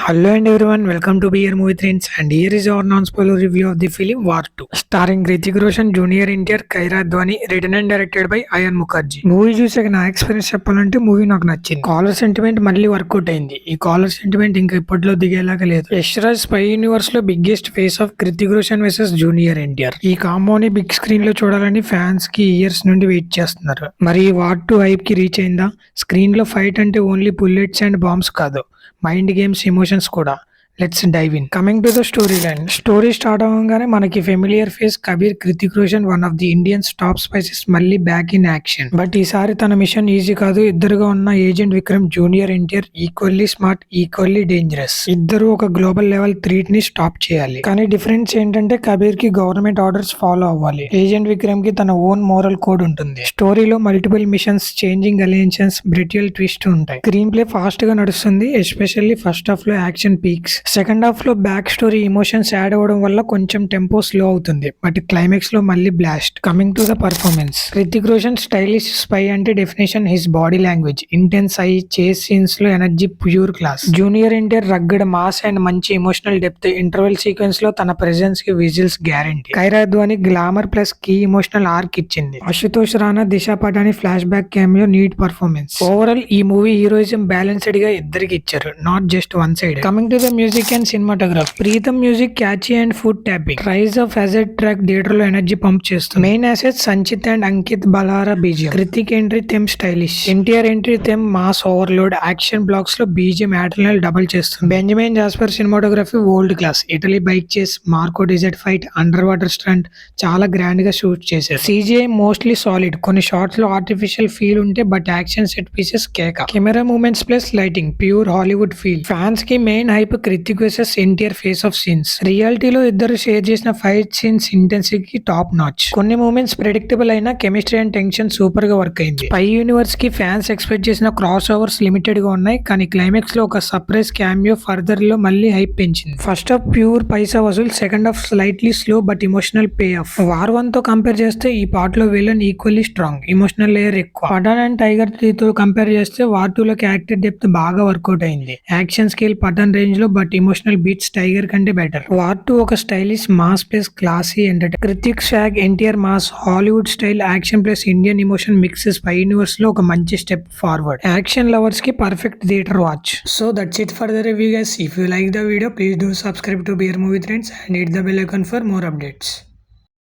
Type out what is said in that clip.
Hello and everyone, welcome to BR Movie Trends, and here is our non-spoiler review of the film War 2, starring Hrithik Roshan, Junior NTR, Kaira Advani, written and directed by Ayan Mukherjee. Movie చూసాక నా experience చెప్పాలంటే movie నాకు నచ్చింది. Caller sentiment మళ్ళీ work out అయింది. ఈ caller sentiment ఇంకా ఇప్పట్లో దిగేలాగా లేదు. యశ్రాజ్ స్పై యూనివర్స్ లో biggest face of Hrithik Roshan versus junior NTR. ఈ కాంబోని బిగ్ స్క్రీన్ లో చూడాలని ఫ్యాన్స్ కి ఇయర్స్ నుండి వెయిట్ చేస్తున్నారు. మరి వార్ 2 హైప్ కి రీచ్ అయిందా? స్క్రీన్ లో ఫైట్ అంటే ఓన్లీ బుల్లెట్స్ అండ్ బాంబ్స్ కాదు, మైండ్ గేమ్స్, ఎమోషన్స్ కూడా. Let's dive in. Coming to the story line. Story start అవ్వగానే మనకి familiar face Kabir Hrithik Roshan, one of the Indians top spices, మళ్ళీ బ్యాక్ ఇన్ యాక్షన్. బట్ ఈసారి తన mission easy కాదు. ఇద్దరుగా ఉన్న agent Vikram, junior NTR equally smart, equally dangerous. ఇద్దరు ఒక గ్లోబల్ లెవెల్ థ్రెట్ ని స్టాప్ చేయాలి. కానీ డిఫరెన్స్ ఏంటంటే కబీర్ కి గవర్నమెంట్ ఆర్డర్స్ ఫాలో అవ్వాలి. ఏజెంట్ విక్రమ్ కి తన ఓన్ మోరల్ కోడ్ ఉంటుంది. స్టోరీలో multiple missions, changing alliances, brutal twist ఉంటాయి. స్క్రీన్ ప్లే ఫాస్ట్ గా నడుస్తుంది, ఎస్పెషల్లీ ఫస్ట్ హాఫ్ లో యాక్షన్ పీక్స్. సెకండ్ హాఫ్ లో బ్యాక్ స్టోరీ, ఎమోషన్స్ యాడ్ అవ్వడం వల్ల కొంచెం టెంపో స్లో అవుతుంది, బట్ క్లైమాక్స్ లో మళ్ళీ blast. Coming to the performance. Hrithik Roshan stylish spy అంటే definition his body language, intense eye chase scenes లో energy pure class. Junior NTR rugged mass and మంచి ఎమోషనల్ డెప్త్. ఇంటర్వెల్ సీక్వెన్స్ లో తన ప్రెజెన్స్ కి whistles guarantee. Kiara Advani glamour plus key emotional arc ఇచ్చింది. Ashutosh Rana, Disha Patani flash back cameo, neat performance. Overall ఈ movie heroism balanced గా ఇద్దరికి ఇచ్చారు, not just one side. Coming to the music and cinematography. Pritam music catchy and foot tapping. Rise of అజెడ్ track theatre లో energy pump చేస్తుంది. Main assets Sanchit and Ankit Balhara BGM. Hrithik entry theme stylish, NTR entry theme mass overload. Action blocks లో BGM adrenaline double చేస్తుంది. Benjamin Jasper cinematography world class. Italy bike chase, Morocco desert fight, under water stunt చాలా grand గా shoot చేశారు. CGI mostly solid, కొన్ని shots లో artificial feel ఉంటే, but action set pieces కేక. Camera movements plus lighting pure Hollywood feel. Fans కి main hype Hrithik versus NTR face off scenes. రియాలిటీలో ఇద్దరు షేర్ చేసిన fight scenes intensity top notch. కొన్ని మూమెంట్స్ ప్రెడిక్టబుల్ అయినా కెమిస్ట్రీ అండ్ టెన్షన్ సూపర్ గా work అయింది. Spy universe కి ఫ్యాన్స్ ఎక్స్పెక్ట్ చేసిన క్రాస్ ఓవర్స్ లిమిటెడ్ గా ఉన్నాయి, కానీ క్లైమాక్స్ లో ఒక సర్ప్రైజ్ క్యామియో ఫర్దర్ లో మళ్ళీ హైప్ పెంచింది. First half pure paisa vasool, second half slightly slow but emotional pay off. War 1 తో కంపేర్ చేస్తే ఈ పార్ట్ లో villain equally strong, emotional layer ఎక్కువ. పఠాన్ అండ్ టైగర్ 3 తో కంపేర్ చేస్తే వార్ 2 లో క్యారెక్టర్ డెప్త్ బాగా వర్కౌట్ అయింది. యాక్షన్ స్కేల్ పఠాన్ రేంజ్ లో, బట్ ఇమోషనల్ బీట్స్ టైగర్ కంటే బెటర్. వార్ 2 ఒక stylish mass plus classy entertain. Hrithik swag NTR mass Hollywood style action plus Indian emotion mixes spy universe లో ఒక మంచి స్టెప్ ఫార్వర్డ్. యాక్షన్ లవర్స్ కి perfect theatre watch. So that's it for the review guys. If you like the video, please do subscribe to BR Movie Trends and hit the bell icon for more updates.